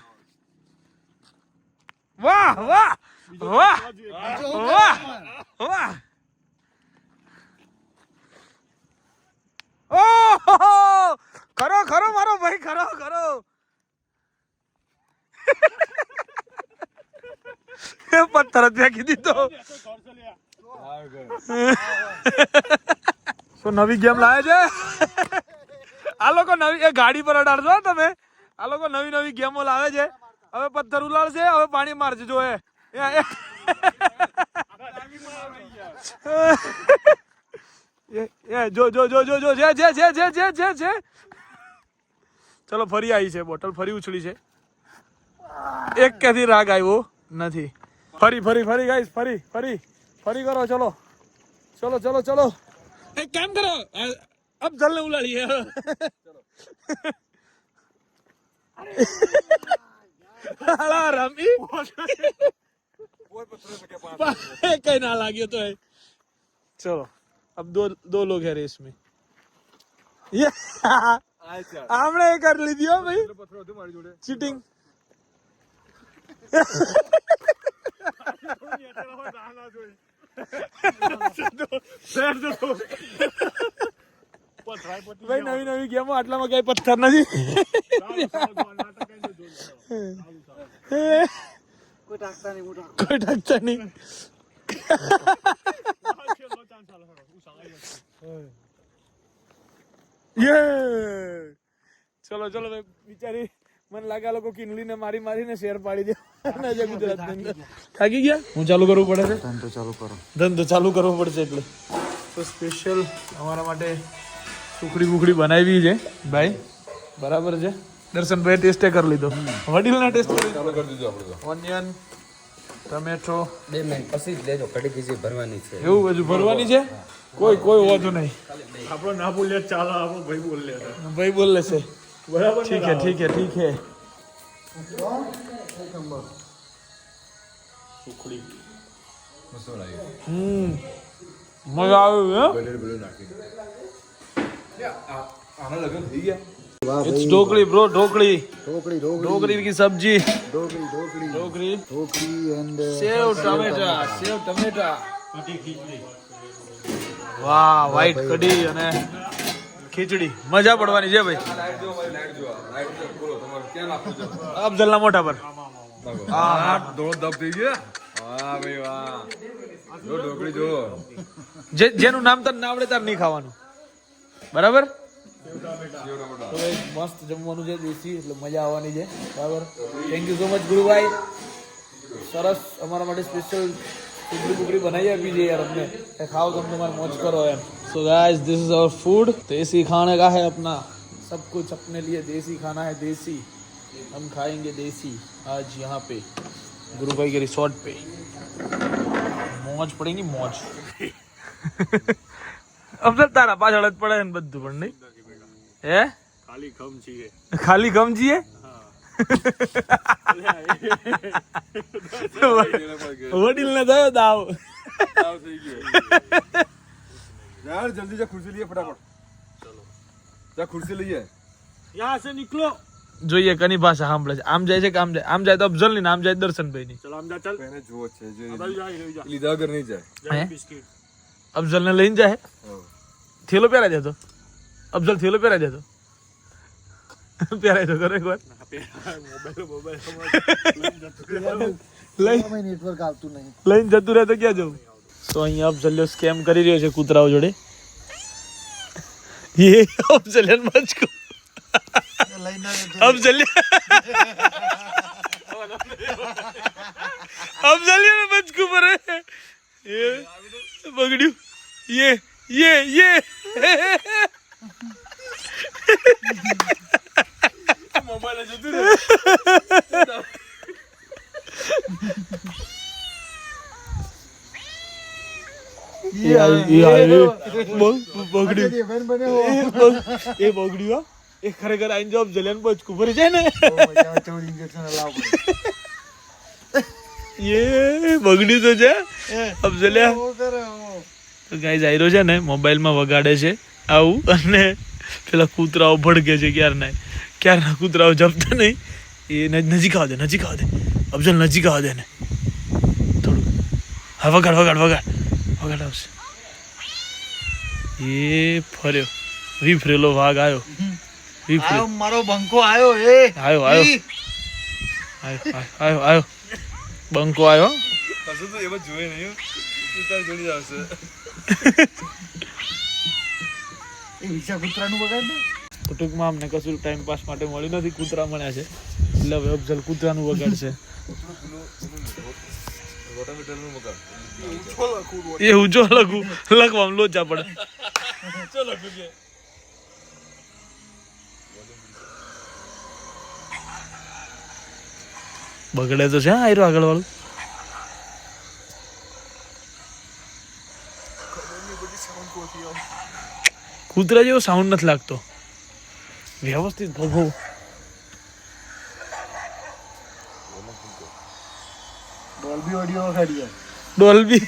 વાહ વાહ વાહ વાહ વાહ ઓહો ખરો ખરો મારો ભાઈ ખરો ખરો એ પથ્થર જ ફેંકી દીધો શું નવી ગેમ લાવે છે આ લોકો નવી એ ગાડી પર અડાડશો હો તમે આ લોકો નવી નવી ગેમો લાવે છે હવે પથ્થર ઉલાળશે હવે પાણી મારશે જો એ જો જો જો જો જો જે જે જે જે જે જે જે ચલો ફરી આવી છે બોટલ ફરી ઉછળી છે એક ક્યાંથી રાગ આવ્યો નથી ફરી ફરી ફરી ગાઈસ ફરી ફરી ફરી કરો ચલો ચલો ચલો ચલો એક કામ કરો अब जलने उलाड़ी है अला रमी कहीं ना लागियो तो है चलो अब दो लोग हैं रेस में ये हमने कर ली थी हो भाई चीटिंग ભાઈ નવી નવી ગેમો આટલામાં કઈ પથ્થર નથી કોઈ ટાંકતા નહીં મોટા કોઈ ઢાકતા નહીં ચલો ચલો ભાઈ બિચારી મને લાગે આ લોકો કિનલીને મારી મારીને શેર પાડી દે ગુજરાત થાકી ગયા હું ચાલુ કરવું પડે છે ધંધો ચાલુ કરો ધંધો ચાલુ કરવો પડશે એટલે તો સ્પેશિયલ અમારા માટે સુખડી બુખડી બનાવી છે ભાઈ બરાબર છે દર્શનભાઈ ટેસ્ટે કરી લીધો વડીલના ટેસ્ટ કરી ચાલુ કરી દીધું આપણે તો ઓનિયન ટમેટો 2 મિનિટ પછી જ લેજો કઢી બીજી ભરવાની છે એવું બધું ભરવાની છે કોઈ હોતું નહીં આપણો ના બોલ્યા ચાલો આપણો ભાઈ બોલ લે ભાઈ બોલ લેશે બરાબર ઠીક है ઠીક है ઠીક है સુખડી મસ્ત લાગે મજા આવ્યું હે બલેર નાખી આના લગન થઈ ગયા वाह इट्स भाई ढोकली ब्रो, ढोकली, ढोकड़ी ढोकड़ी ढोकली की सब्जी, ढोकड़ी ढोकड़ी ढोकली, ढोकड़ी एंड सेव टमेટા, વાહ, વ્હાઈટ કઢી અને ખીચડી, મજા પડવાની છે ભાઈ. અફઝલના મોઢા પર જેનું નામ તને ના આવડે તાર નહીં ખાવાનું, બરાબર? તો ભાઈ મસ્ત જમવાનું છે, દેશી, એટલે મજા આવવાની છે, બરાબર. થેન્ક યુ સો મચ ગુરુભાઈ, સરસ અમારા માટે સ્પેશિયલ ટુકડી બનાવી આપી છે યાર અમને, ખાઓ तुम तुम्हारे मौज करो एम. So guys this is our food, देसी खाने का है अपना, सब कुछ अपने लिए देसी खाना है, देसी, हम खाएंगे देसी आज यहाँ पे गुरुभाई के रिसोर्ट पे. મોજ પડી ની મોજ. અફઝલ તારા પાછળ જ પડે ને બધું, પણ નહીં હે? ખાલી ખમ છીએ. ખાલી ગમ જીએ વડીલ ને થયો દાવ. यार जल्दी जा कुर्सी लिए फटाफट, चलो जा कुर्सी लिए. यहाँ से निकलो. જોઈએ કની ભાષા સાંભળે છે. આમ જાય છે કે આમ જાય? આમ જાય તો અફઝલ ની, આમ જાય દર્શનભાઈ ની. चल हम जा चल. पहले जो अच्छे जो अबे जा ले जा. લીધા વગર નહીં જાય. जा હે? बिस्किट. અફઝલ ને લઈને જાય. થેલો પહેરાઈ દેતો અફઝલ, થેલો પહેરાઈ દેતો, પહેરાઈ દો કરો એક વાર. નેટવર્ક આવતું નહીં. લઈને જતું રહે તો ક્યાં જવું? તો અહીંયા અફઝલ્યો સ્કેમ કરી રહ્યો છે કૂતરાઓ જોડે. ये અફઝલિયન બચકો, અફઝલિયન બચકું પર ये બગડ્યું, ये મોબાઈલ જતું એ બગડ્યું. એ ખરેખર આઈને જો અફઝલિયન બચકું ભરી જાય ને, એ બગડ્યું તો છે અફઝલિયા. તો ગાઈઝ આયરો છે ને મોબાઈલમાં વગાડે છે આવું, અને પેલા કૂતરાઓ ભડકે છે ક્યારના કૂતરાઓ જપતા નહીં. એ નજીક આવ દે અફઝલ, નજીક આવ દે ને થોડું. હા વગાડ આવશે. એ ફર્યો, વિફરેલો વાઘ આવ્યો. મારો બંકો આવ્યો. આવ્યો બંકો આવ્યો. કશું તો એમાં જોયે નહીં, તાર જોડી આવશે. એ વિશા કૂતરાનું બગાડ ને. તો ટૂંકમાં અમને કશું ટાઈમ પાસ માટે મળ્યું નથી, કૂતરા મળ્યા છે એટલે હવે અફઝલ કૂતરાનું વગાડશે. એ હું જો લખવામાં લોચા પડે. બગડે તો છે આયરો આગળ વાળું. કૂતરા જેવો સાઉન્ડ નથી લાગતો, વ્યવસ્થિત ભભો. ડોલ્બી ઓડિયો વગાડીએ. ડોલ્બી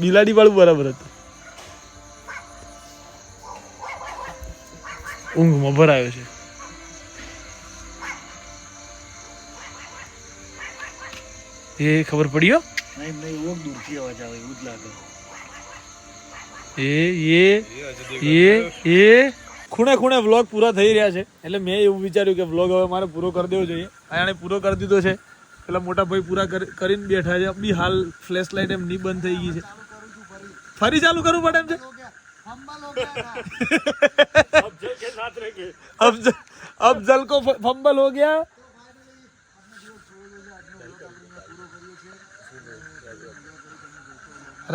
બિલાડી વાળું બરાબર હતું. ઊંઘમાં ભરાયો છે. એ ખબર પડ્યો. નહીં બહુ દૂરથી અવાજ આવે એવું જ લાગે. એ ખૂણે ખૂણે વ્લોગ પૂરા થઈ રહ્યા છે, એટલે મેં એવું વિચાર્યું કે વ્લોગ હવે મારે પૂરો કરી દેવો જોઈએ. આને પૂરો કરી દીધો છે. પેલા મોટા ભાઈ પૂરા કરીને બેઠા છે. બી હાલ ફ્લેશ લાઇટ એમ ની બંધ થઈ ગઈ છે. ફરી ચાલુ કરવું પડે એમ છે. अफजल को फंबल हो गया.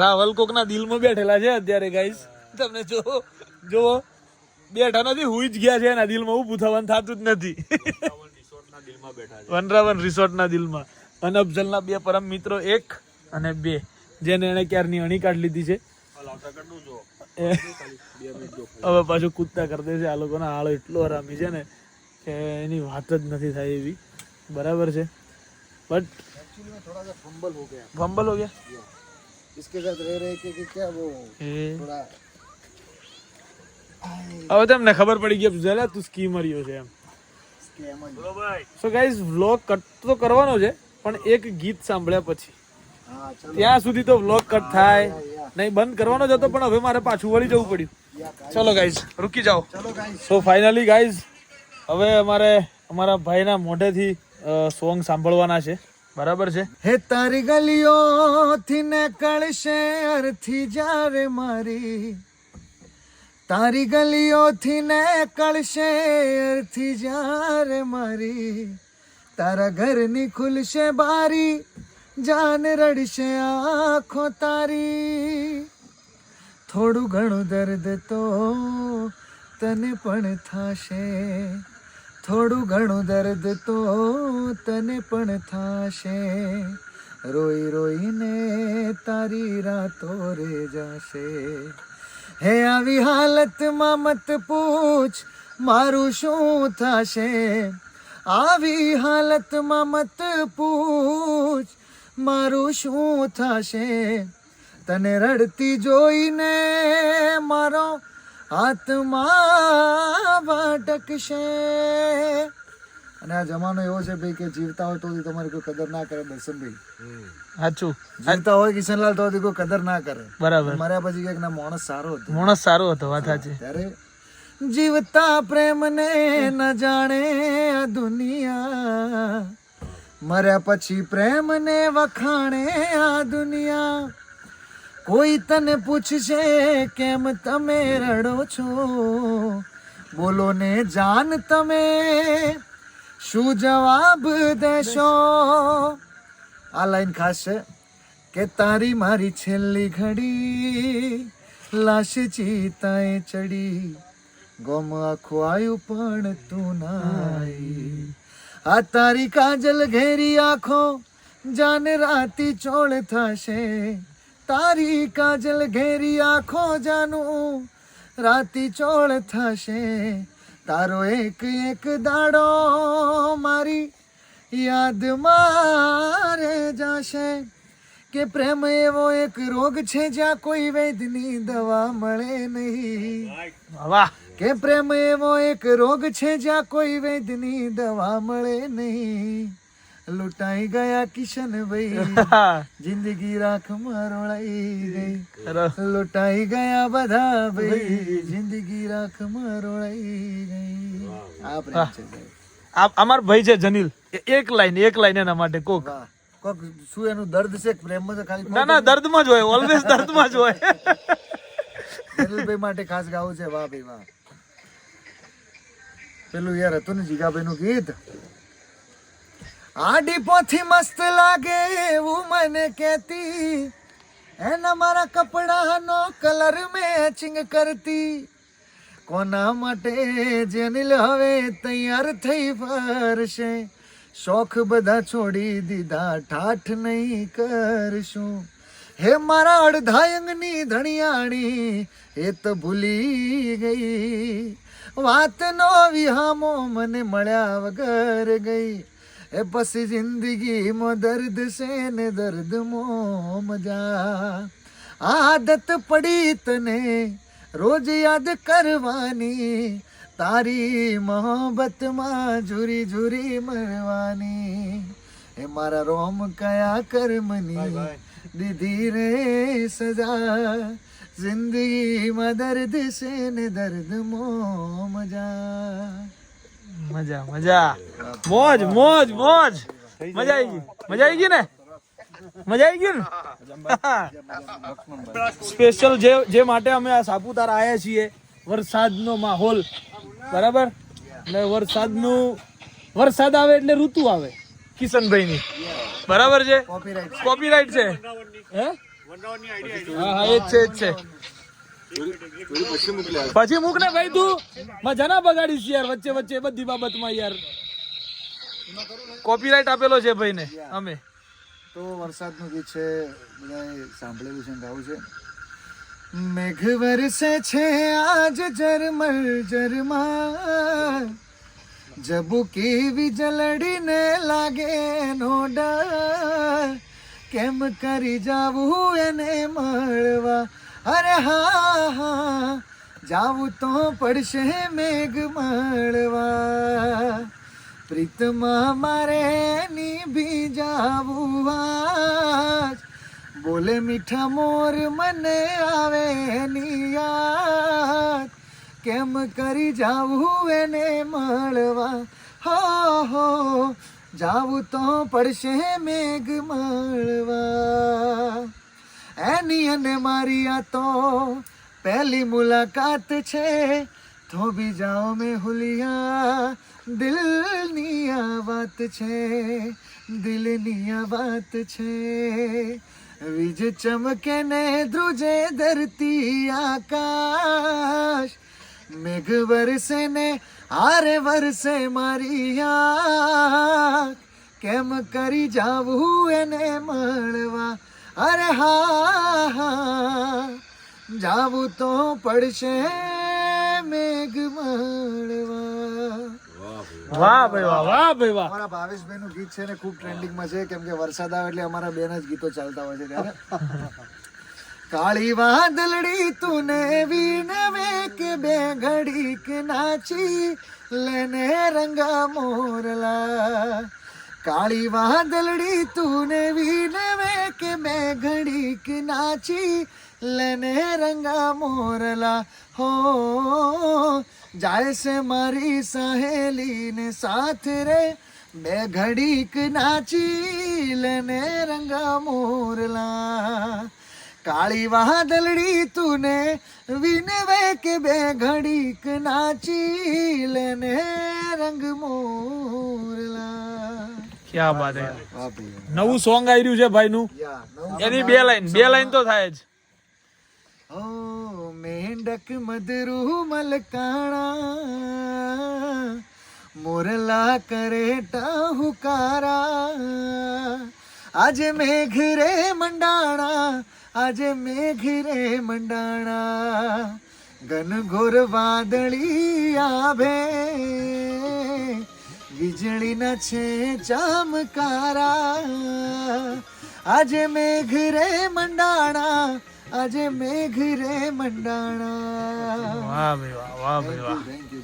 રાવલ કોકના દિલમાં બેઠેલા છે અત્યારે ગાઈસ. તમને જો બેઠા નથી, હુઈ જ ગયા છે. એના દિલમાં ઊભું થવાનું થતું જ નથી. વનરાવન રિસોર્ટના દિલમાં. અને અફઝલના બે પરમ મિત્રો, 1 અને 2, જેને એને ક્યારની અણી કાઢી લીધી છે. હવે પાછું કૂદતા કરી દે છે. આ લોકોના હાળો એટલો હરામી છે ને કે એની વાત જ નથી થાય એવી. બરાબર છે, બટ एक्चुअली में थोड़ा सा फंबल हो गया. फंबल हो गया. इसके साथ रह रहे के क्या वो ए थोड़ा હવે તમને ખબર પડી ગઈ જરા તું સ્કીમરિયો છે એમ. સો ગાઈઝ વ્લોગ કટ તો કરવાનો છે પણ એક ગીત સાંભળ્યા પછી ત્યાં સુધી તો વ્લોગ કટ થાય નહીં, બંધ કરવાનો જ હતો પણ હવે મારે પાછું વળી જવું પડ્યું. ચલો ગાઈઝ રૂકી જાઓ. સો ફાઇનલી ગાઈઝ હવે અમારે અમારા ભાઈના મોઢેથી સોંગ સાંભળવાના છે, બરાબર છે. હે તારી ગલીઓથી નીકળશે અરથી જ્યારે મારી, તારી ગલીઓથી નીકળશે અરથી જ્યારે મારી, તારા ઘરની ખુલશે બારી, જાન રડશે આંખો તારી, થોડું ઘણું દર્દ તો તને પણ થાશે, થોડું ઘણું દર્દ તો તને પણ થાશે, રોઈ રોઈને તારી રાતો રે જાશે. હે આવી હાલતમાં મત પૂછ મારું શું થાશે, આવી હાલતમાં મત પૂછ મારું શું થાશે, તને રડતી જોઈને મારો આત્મા ભટકશે. અને આ જમાનો એવો છે ભાઈ કે જીવતા હોય તો તમારી કોઈ કદર ના કરે. દર્શનભાઈ સાચું, જીવતા હોય કિશનલાલ તો કોઈ કદર ના કરે. બરાબર. મર્યા પછી કે ના માણસ સારો હતો, માણસ સારો હતો, વાત સાચી. ત્યારે જીવતા પ્રેમને ન જાણે આ દુનિયા, મર્યા પછી પ્રેમને વખાણે આ દુનિયા. કોઈ તને પૂછશે કેમ તમે રડો છો, બોલો ને જાન તમે શું જવાબ દેશો. આ લાઈન ખાસ છે કે તારી મારી છેલ્લી ઘડી, લાશ ચિતાએ ચડી, ગમ આખું આયું પણ તું નાઈ. આ તારી કાજલ ઘેરી આંખો જાન રાતી ચોળ થશે, તારી કાજલ ઘેરી આંખો જાનું રાતી ચોળ થશે, તારો એક એક દાડો મારી યાદ મારે જાશે. કે પ્રેમ એવો એક રોગ છે જ્યાં કોઈ વૈદ્યની દવા મળે નહીં. વાહ. કે પ્રેમ એવો એક રોગ છે જ્યાં કોઈ વૈદ્યની દવા મળે નહીં. લૂંટાઈ ગયા કિશનભાઈ, જિંદગી રાખમાં રોળાઈ ગઈ. લૂંટાઈ ગયા બધા ભાઈ, જિંદગી રાખમાં રોળાઈ ગઈ. આ પ્રેમ છે સાહેબ. અમાર ભાઈ છે જનીલ, એક લાઈન એના માટે કોક. વાહ. કોક શું એનું દર્દ છે પ્રેમમાં તો ખાલી ના ના, દર્દમાં જ હોય, ઓલવેઝ દર્દમાં જ હોય. જનીલભાઈ માટે ખાસ ગાવું છે. વાહ ભાઈ વાહ. પેલું યાર હતું ને જીગાભાઈ નું ગીત, આડી પોથી મસ્ત લાગે એવું મને કહેતી, એના મારા કપડાનો કલર મેચિંગ કરતી. કોના માટે જેનિલ હવે તૈયાર થઈ ફરશે, શોખ બધા છોડી દીધા ઠાઠ નહીં કરશું. હે મારા અડધા અંગની ધણિયાણી એ તો ભૂલી ગઈ, વાતનો વિહામો મને મળ્યા વગર ગઈ. એ પછી જિંદગીમાં દર્દ છે ને દર્દમાં મજા. આદત પડી તને રોજ યાદ કરવાની, તારી મોહબ્બતમાં ઝુરી ઝુરી મરવાની. એ મારા રોમ કયા કર્મની દીધી રે સજા, જિંદગીમાં દર્દ છે ને દર્દમાં મજા. મજા મજા, મોજ મોજ મોજ. મજા આવી ગઈ ને, મજા આવી ગઈ ને. સ્પેશિયલ જે માટે અમે આ સાપુતારા આવ્યા છીએ, વરસાદનો માહોલ, બરાબર. એટલે વરસાદ આવે એટલે ઋતુ આવે કિશનભાઈની, બરાબર છે. કોપીરાઈટ છે. હે હા, એ જ છે. પછી મૂક ને ભાઈ, તું મજા ના બગાડીશ યાર વચ્ચે બધી બાબતમાં યાર. કોપીરાઈટ આપેલો છે ભાઈને અમે. તો વરસાદનું ગીત છે, બધાએ સાંભળેલું છે, ગાવું છે. મેઘ વરસે છે આજ ઝરમર ઝરમર, જબુકી વીજળીને લાગે નો ડર, કેમ કરી જાવું એને મળવા. અરે હા હા, જાવું તો પડશે મેઘ મળવા પ્રીતમાં મારે નિભી જાવું આજ બોલે મીઠા મોર મને આવે ની યાદ કેમ કરી જાવું એને મળવા હો જાવું તો પડશે મેઘ મળવા એની અને મારી આ તો પહેલી મુલાકાત છે તો ભી જાઓ મેં હુલિયા દિલની આ વાત છે દિલની આ વાત છે વીજ ચમકે ને ધ્રુજે ધરતી આકાશ મેઘ વરસે ને આરે વરસે મારી આંખ કેમ કરી જાવું એને મળવા અરે હા જાવું તો પડશે મેઘ મળવા વાહ ભાઈ વાહ, વાહ ભાઈ વાહ. અમારા ભાવેશભાઈ નું ગીત છે ને ખૂબ ટ્રેન્ડિંગમાં છે કેમ કે વરસાદ આવે એટલે અમારા બેન જ ગીતો ચાલતા હોય છે ત્યારે કાળી વાદળડી તુને વીનવે કે બે ઘડીક નાચી લેને રંગા મોરલા કાળી વાદળડી તુને વીનવે કે બે ઘડીક નાચી લેને રંગા મોરલા હો જાય છે મારી સહેલી ને સાથ રે બે ઘડીક નાચી લેને રંગા મોરલા કાળી વાદળડી તુને વિનવે કે બે ઘડીક નાચી લેને રંગ મોરલા ક્યાં બાત હે. વાહ ભાઈ નવું સોંગ આવી રહ્યું છે ભાઈ નું એની બે લાઈન તો થાય જ. ઓ મેંડક મદરૂ મલકાણા મોરલા કરે ટાહુકારા આજે મેઘ રે મંડાણા આજે મેઘ રે મંડાણા ઘનઘોર વાદળી આભે વીજળીના છે ચમકારા આજે મેઘ રે મંડાણા આજે મેઘ રે મંડાણા વાહ ભાઈ વાહ, વાહ ભાઈ વાહ. Thank you